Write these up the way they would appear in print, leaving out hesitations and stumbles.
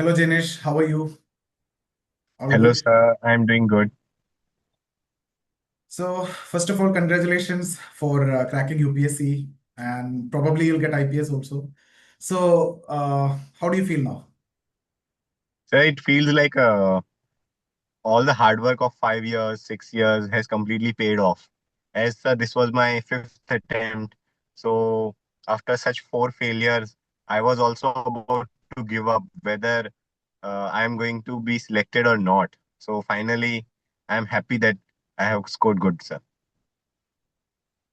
Hello, Janish. How are you? All Hello, good? sir. I'm doing good. So, first of all, congratulations for cracking UPSC, and probably you'll get IPS also. So, how do you feel now? Sir, it feels like all the hard work of 5 years, 6 years has completely paid off. As this was my fifth attempt. So, after such four failures, I was also about to give up whether I am going to be selected or not. So, finally, I am happy that I have scored good, sir.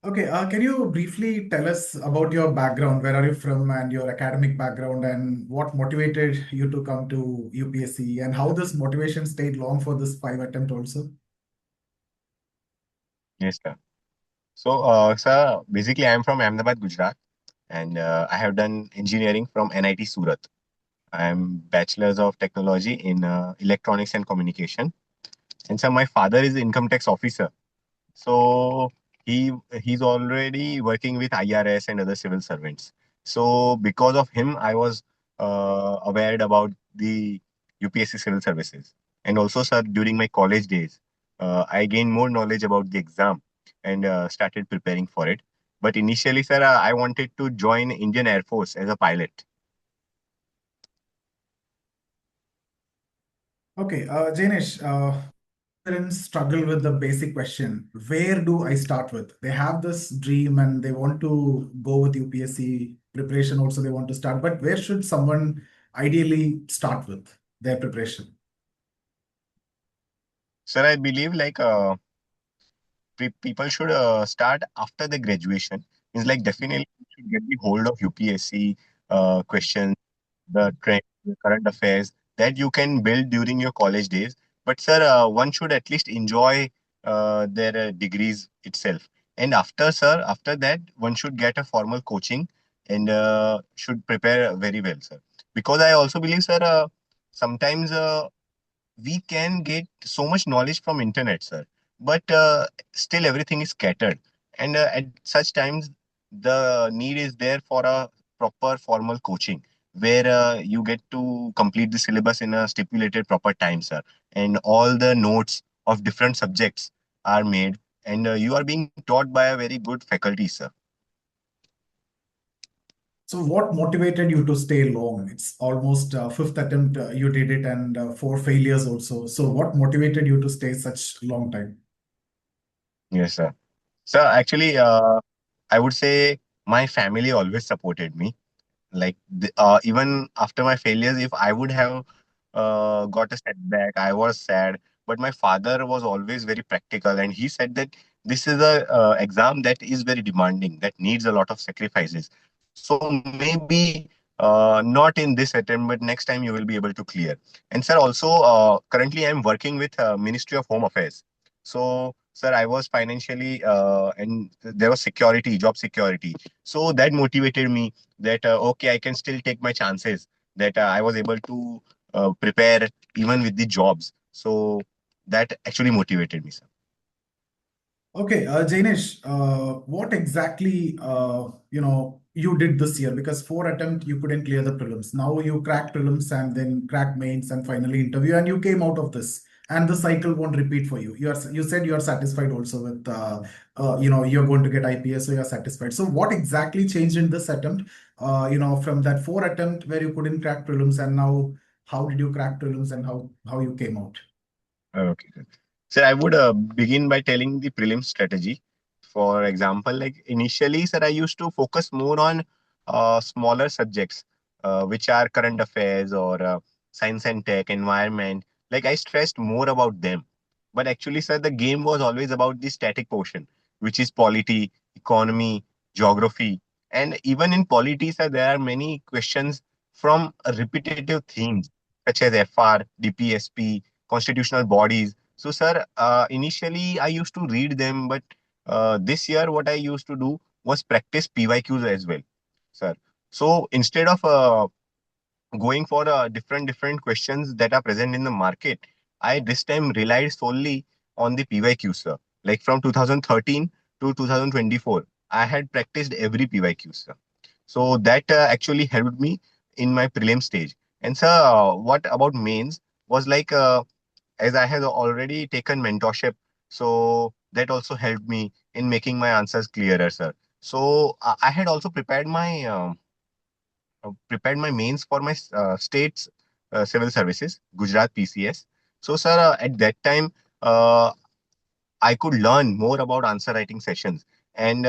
Okay, can you briefly tell us about your background? Where are you from and your academic background, and what motivated you to come to UPSC, and how this motivation stayed long for this five attempt also? Yes, sir. So, sir, basically, I am from Ahmedabad, Gujarat, and I have done engineering from NIT Surat. I am Bachelor's of Technology in Electronics and Communication. And so my father is income tax officer. So he he's already working with IRS and other civil servants. So because of him, I was aware about the UPSC civil services. And also, sir, during my college days, I gained more knowledge about the exam and started preparing for it. But initially, sir, I wanted to join Indian Air Force as a pilot. Okay, Janish, parents struggle with the basic question, where do I start with? They have this dream and they want to go with UPSC preparation also they want to start, but where should someone ideally start with their preparation? Sir, I believe like people should start after the graduation. It's like definitely you should get the hold of UPSC questions, the trend, the current affairs that you can build during your college days. But sir, one should at least enjoy their degrees itself. And after sir, after that, one should get a formal coaching and should prepare very well, sir. Because I also believe, sir, sometimes we can get so much knowledge from internet, sir, but still everything is scattered, and at such times the need is there for a proper formal coaching where you get to complete the syllabus in a stipulated proper time, sir, and all the notes of different subjects are made, and you are being taught by a very good faculty, sir. So what motivated you to stay long? It's almost fifth attempt you did it and four failures also. So what motivated you to stay such long time? Yes, sir. So actually, I would say my family always supported me. Like even after my failures, if I would have got a setback, I was sad. But my father was always very practical, and he said that this is a exam that is very demanding, that needs a lot of sacrifices. So maybe not in this attempt, but next time you will be able to clear. And sir, also currently I'm working with Ministry of Home Affairs. So sir, I was financially and there was security, job security. So that motivated me that okay, I can still take my chances, that I was able to prepare even with the jobs. So that actually motivated me, sir. Okay, Janish, what exactly you did this year? Because four attempt you couldn't clear the prelims. Now you cracked prelims and then cracked mains and finally interview, and you came out of this. And the cycle won't repeat for you. You said you are satisfied also with you're going to get IPS, so you're satisfied. So what exactly changed in this attempt? From that four attempt where you couldn't crack prelims, and now how did you crack prelims and how you came out? Okay. Sir, I would begin by telling the prelim strategy. For example, like initially, sir, I used to focus more on smaller subjects, which are current affairs or science and tech, environment. Like I stressed more about them. But actually, sir, the game was always about the static portion, which is polity, economy, geography. And even in polity, sir, there are many questions from repetitive themes such as FR, DPSP, constitutional bodies. So, sir, initially I used to read them, but this year what I used to do was practice PYQs as well, sir. So instead of going for different questions that are present in the market, I this time relied solely on the PYQ, sir. Like from 2013 to 2024, I had practiced every PYQ, sir. So that actually helped me in my prelim stage. And sir, what about mains was like, as I had already taken mentorship, so that also helped me in making my answers clearer, sir. So I had also prepared my mains for my state's civil services, Gujarat PCS. So, sir, at that time, uh, I could learn more about answer writing sessions. And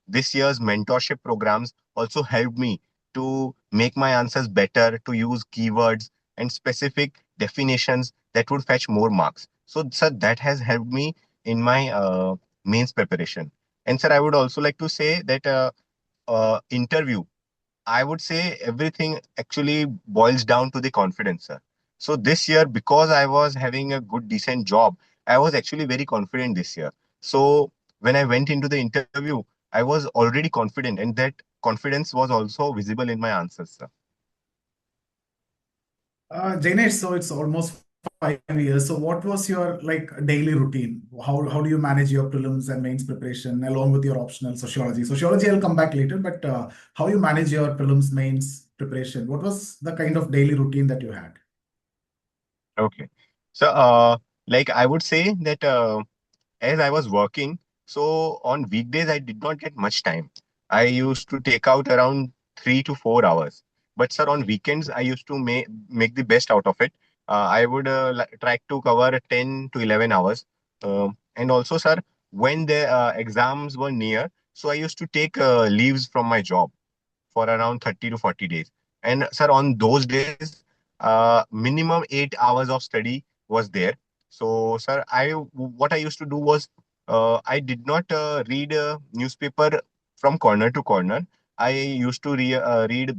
this year's mentorship programs also helped me to make my answers better, to use keywords and specific definitions that would fetch more marks. So, sir, that has helped me in my mains preparation. And, sir, I would also like to say that interview, I would say everything actually boils down to the confidence, sir. So this year, because I was having a good, decent job, I was actually very confident this year. So when I went into the interview, I was already confident, and that confidence was also visible in my answers, sir. Jainesh, so it's almost 5 years. So what was your like daily routine? How do you manage your prelims and mains preparation along with your optional sociology? Sociology I'll come back later, but how you manage your prelims mains preparation? What was the kind of daily routine that you had? Okay. So, like I would say that as I was working, so on weekdays I did not get much time. I used to take out around 3 to 4 hours. But sir, on weekends I used to make the best out of it. I would try to cover 10 to 11 hours. And also, sir, when the exams were near, so I used to take leaves from my job for around 30 to 40 days. And sir, on those days, minimum 8 hours of study was there. So, sir, what I used to do was I did not read a newspaper from corner to corner. I used to read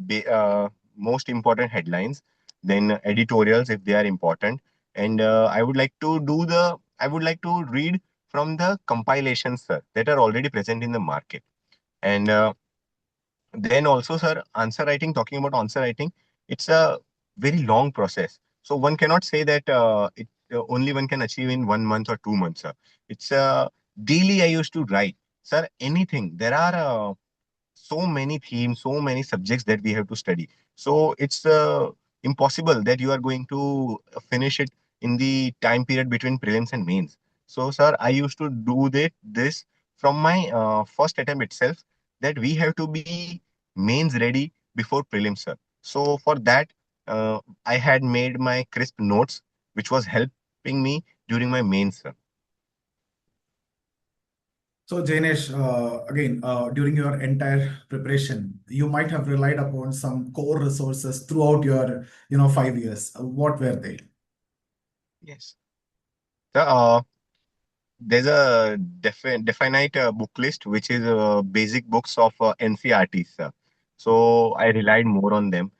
most important headlines, then editorials if they are important, and I would like to read from the compilations, sir, that are already present in the market. And then also, sir, answer writing, talking about answer writing, it's a very long process. So one cannot say that it only one can achieve in 1 month or 2 months, sir. It's daily I used to write, sir, anything. There are so many themes, so many subjects that we have to study. So it's impossible that you are going to finish it in the time period between prelims and mains. So, sir, I used to do this from my first attempt itself, that we have to be mains ready before prelims, sir. So for that, I had made my crisp notes, which was helping me during my mains, sir. So, Jainesh, again, during your entire preparation, you might have relied upon some core resources throughout your, 5 years. What were they? Yes. So, there's a definite book list, which is basic books of NCRTs, sir. So I relied more on them.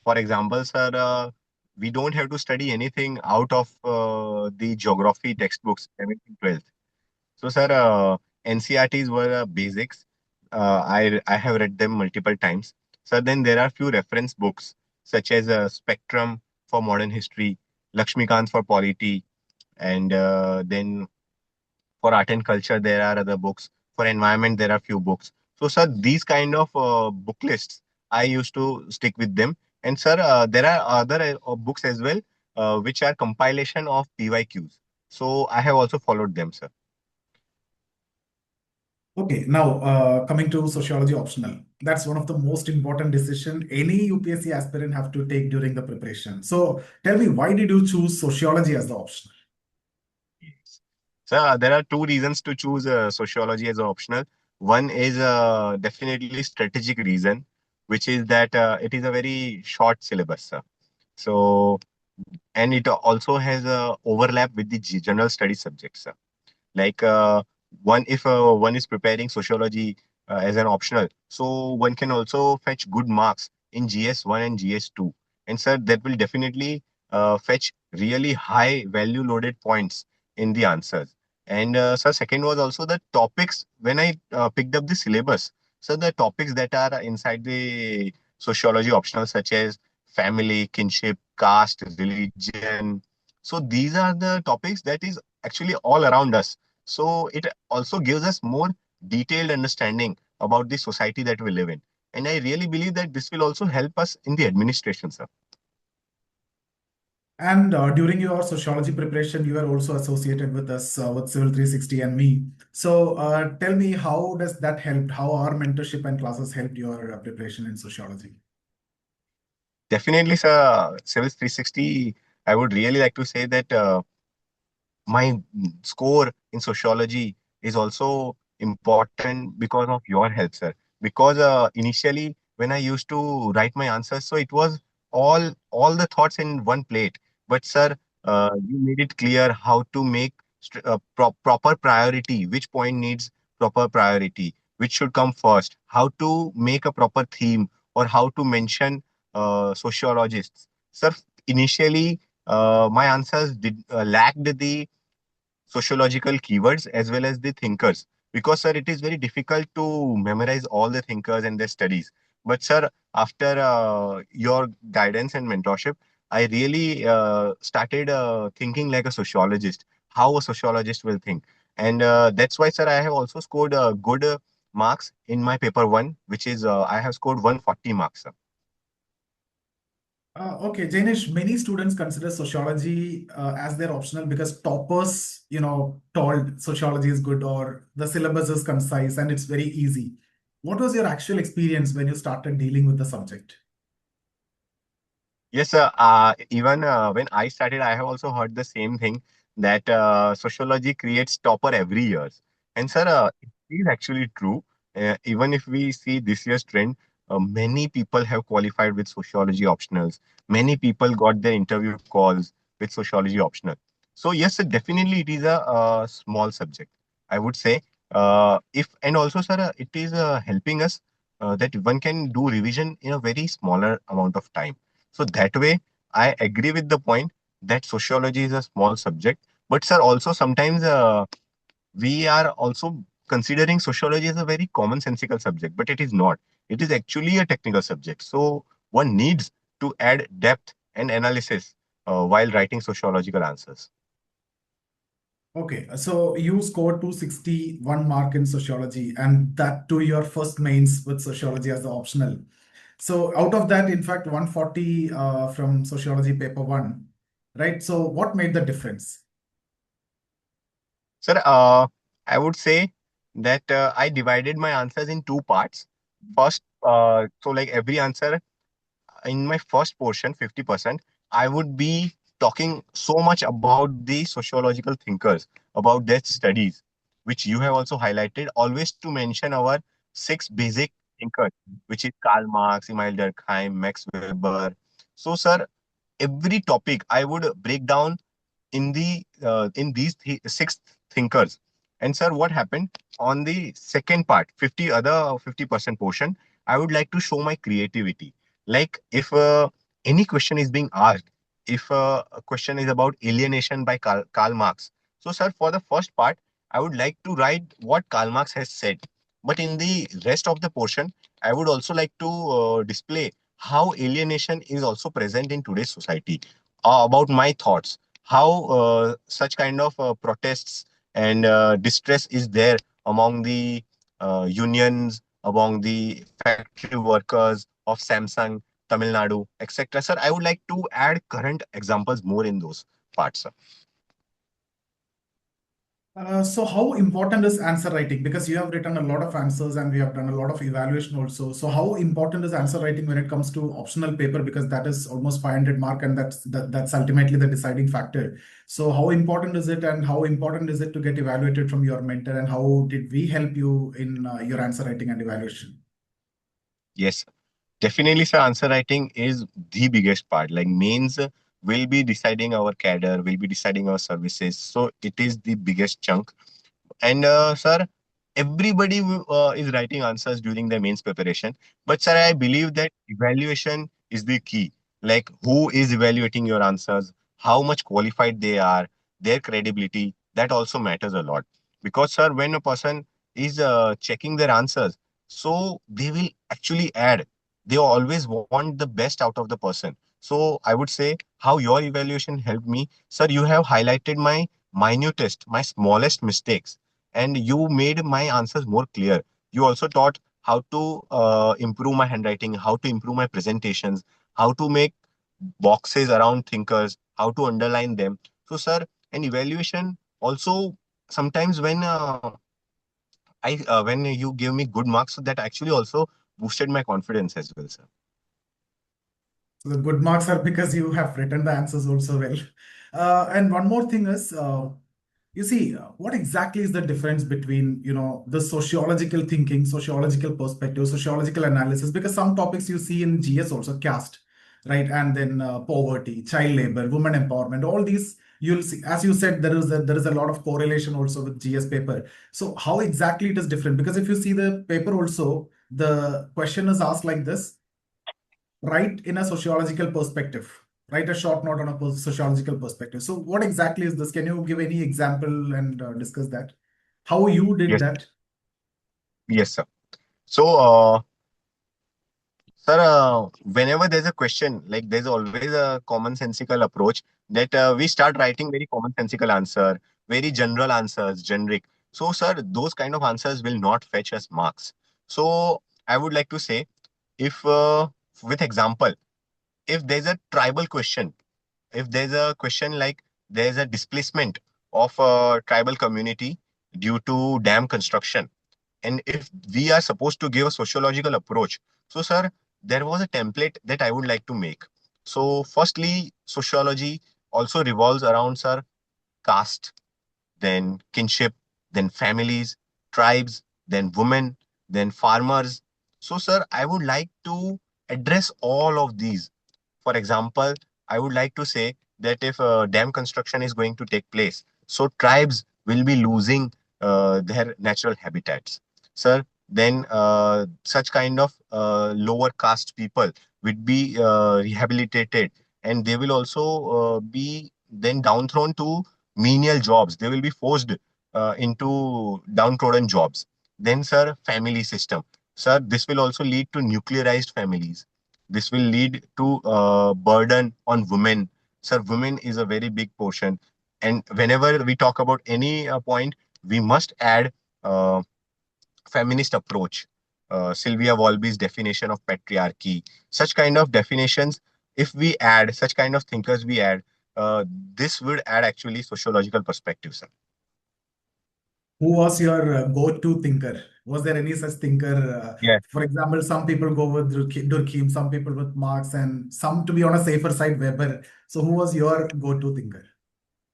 For example, sir, we don't have to study anything out of the geography textbooks, 11th and 12th. So, sir, NCRTs were basics. I have read them multiple times. So then there are few reference books such as Spectrum for Modern History, Lakshmikant for Polity, and then for art and culture, there are other books. For environment, there are few books. So, sir, these kind of book lists, I used to stick with them. And, sir, there are other books as well, which are compilation of PYQs. So, I have also followed them, sir. Okay, now coming to sociology optional. That's one of the most important decision any UPSC aspirant have to take during the preparation. So tell me, why did you choose sociology as the option? Yes. So, there are two reasons to choose sociology as an optional. One is definitely strategic reason, which is that it is a very short syllabus, sir. So, and it also has a overlap with the general study subjects, sir. Like one if one is preparing sociology as an optional, so one can also fetch good marks in GS1 and GS2, and sir, that will definitely fetch really high value loaded points in the answers. And sir, second was also the topics. When I picked up the syllabus, so the topics that are inside the sociology optional, such as family, kinship, caste, religion, so these are the topics that is actually all around us. So it also gives us more detailed understanding about the society that we live in. And I really believe that this will also help us in the administration, sir. And during your sociology preparation, you are also associated with us with Civil 360 and me. So tell me, how does that help? How our mentorship and classes helped your preparation in sociology? Definitely, sir. Civil 360, I would really like to say that my score in sociology is also important because of your help, sir. Because initially when I used to write my answers, so it was all the thoughts in one plate. But sir, you made it clear how to make proper priority, which point needs proper priority, which should come first, how to make a proper theme, or how to mention sociologists. Sir, initially my answers did lacked the sociological keywords as well as the thinkers, because sir, it is very difficult to memorize all the thinkers and their studies. But sir, after your guidance and mentorship, I really started thinking like a sociologist, how a sociologist will think. And that's why, sir, I have also scored good marks in my paper 1, which is I have scored 140 marks, sir. Okay, Jainish, many students consider sociology as their optional because toppers, told sociology is good or the syllabus is concise and it's very easy. What was your actual experience when you started dealing with the subject? Yes, sir. Even when I started, I have also heard the same thing that sociology creates topper every year. And sir, it is actually true. Even if we see this year's trend, many people have qualified with sociology optionals. Many people got their interview calls with sociology optional. So yes, sir, definitely it is a small subject, I would say. If and also, sir, it is helping us that one can do revision in a very smaller amount of time. So that way, I agree with the point that sociology is a small subject. But sir, also sometimes we are also considering sociology as a very commonsensical subject, but it is not. It is actually a technical subject. So one needs to add depth and analysis while writing sociological answers. Okay, so you scored 261 mark in sociology, and that to your first mains with sociology as the optional. So out of that, in fact, 140 from sociology paper one, right? So what made the difference? Sir, I would say that I divided my answers in two parts. First, so like every answer in my first portion, 50%, I would be talking so much about the sociological thinkers, about their studies, which you have also highlighted, always to mention our six basic thinkers, which is Karl Marx, Emile Durkheim, Max Weber. So, sir, every topic I would break down in these six thinkers. And sir, what happened on the second part, 50% portion, I would like to show my creativity. Like if any question is being asked, if a question is about alienation by Karl Marx, so sir, for the first part, I would like to write what Karl Marx has said. But in the rest of the portion, I would also like to display how alienation is also present in today's society, about my thoughts, how such kind of protests and distress is there among the unions, among the factory workers of Samsung, Tamil Nadu, etc. Sir, I would like to add current examples more in those parts, sir. So how important is answer writing? Because you have written a lot of answers and we have done a lot of evaluation also. So how important is answer writing when it comes to optional paper? Because that is almost 500 mark and that's ultimately the deciding factor. So how important is it and how important is it to get evaluated from your mentor and how did we help you in your answer writing and evaluation? Yes, definitely, sir. Answer writing is the biggest part. Like mains will be deciding our cadre, will be deciding our services. So it is the biggest chunk. And sir, everybody is writing answers during the mains preparation. But sir, I believe that evaluation is the key. Like who is evaluating your answers, how much qualified they are, their credibility, that also matters a lot. Because sir, when a person is checking their answers, so they will actually add. They always want the best out of the person. So I would say how your evaluation helped me, sir. You have highlighted my minutest, my smallest mistakes, and you made my answers more clear. You also taught how to improve my handwriting, how to improve my presentations, how to make boxes around thinkers, how to underline them. So, sir, an evaluation also sometimes when you give me good marks, so that actually also boosted my confidence as well, sir. So the good marks are because you have written the answers also well. And one more thing is, you see, what exactly is the difference between, the sociological thinking, sociological perspective, sociological analysis? Because some topics you see in GS also, caste, right? And then poverty, child labor, women empowerment, all these you'll see. As you said, there is a lot of correlation also with GS paper. So how exactly it is different? Because if you see the paper also, the question is asked like this: write in a sociological perspective, write a short note on a sociological perspective. So what exactly is this? Can you give any example and discuss that, how you did Yes, that? yes, sir. So, sir, whenever there's a question, like there's always a commonsensical approach that we start writing very commonsensical answer, very general answers, generic. So, sir, those kind of answers will not fetch us marks. So, I would like to say, if with example, if there's a tribal question, if there's a question like there's a displacement of a tribal community due to dam construction, and if we are supposed to give a sociological approach, so sir, there was a template that I would like to make. So firstly, sociology also revolves around, sir, caste, then kinship, then families, tribes, then women, then farmers. So sir, I would like to address all of these. For example, I would like to say that if dam construction is going to take place, so tribes will be losing their natural habitats. Sir, then such kind of lower caste people would be rehabilitated, and they will also be then downthrown to menial jobs. They will be forced into downtrodden jobs. Then, sir, family system. Sir, this will also lead to nuclearized families. This will lead to burden on women. Sir, women is a very big portion. And whenever we talk about any point, we must add uh, feminist approach. Sylvia Wolby's definition of patriarchy. Such kind of definitions, if we add, such kind of thinkers we add, this would add actually sociological perspective, sir. Who was your go-to thinker? Was there any such thinker? Yeah. For example, some people go with Durkheim, some people with Marx, and some, to be on a safer side, Weber. So who was your go-to thinker?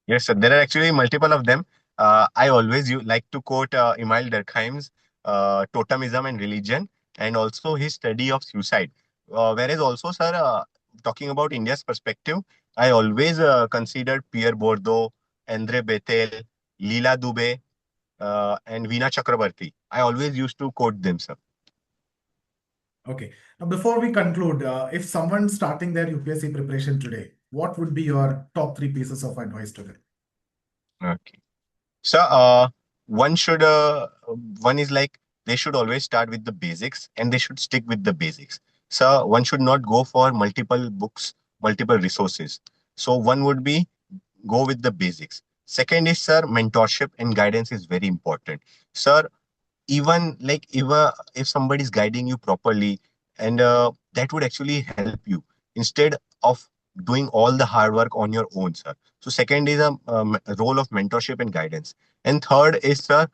Yes, sir. There are actually multiple of them. I always like to quote Emile Durkheim's Totemism and Religion, and also his study of suicide. Whereas also, sir, talking about India's perspective, I always considered Pierre Bourdieu, Andre Bethel, Leela Dubé, and Veena Chakrabarti. I always used to quote them, sir. Okay. Now, before we conclude, if someone's starting their UPSC preparation today, what would be your top three pieces of advice to them? Okay. So, one is like they should always start with the basics and they should stick with the basics. So, one should not go for multiple books, multiple resources. So, one would be go with the basics. Second is, sir, mentorship and guidance is very important. Sir, even like if somebody is guiding you properly, and that would actually help you instead of doing all the hard work on your own, sir. So second is a role of mentorship and guidance, and third is, sir,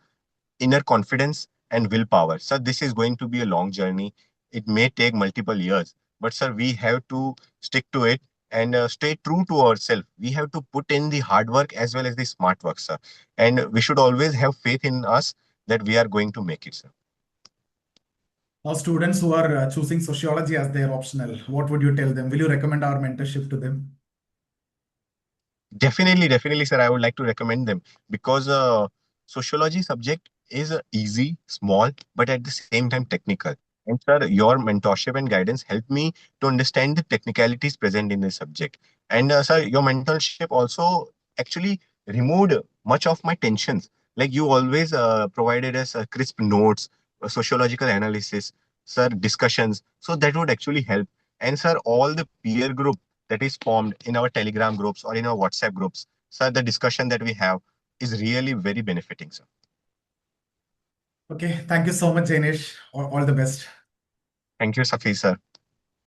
inner confidence and willpower. Sir, this is going to be a long journey. It may take multiple years, but sir, we have to stick to it and stay true to ourselves. We have to put in the hard work as well as the smart work, sir. And we should always have faith in us that we are going to make it, sir. Now, students who are choosing sociology as their optional, what would you tell them? Will you recommend our mentorship to them? Definitely, definitely, sir. I would like to recommend them because sociology subject is easy, small, but at the same time technical. And sir, your mentorship and guidance helped me to understand the technicalities present in this subject. And sir, your mentorship also actually removed much of my tensions. Like you always provided us crisp notes, sociological analysis, sir, discussions. So that would actually help. And sir, all the peer group that is formed in our Telegram groups or in our WhatsApp groups. So the discussion that we have is really very benefiting, sir. Okay. Thank you so much, Janish. All the best. Thank you, Safi, sir.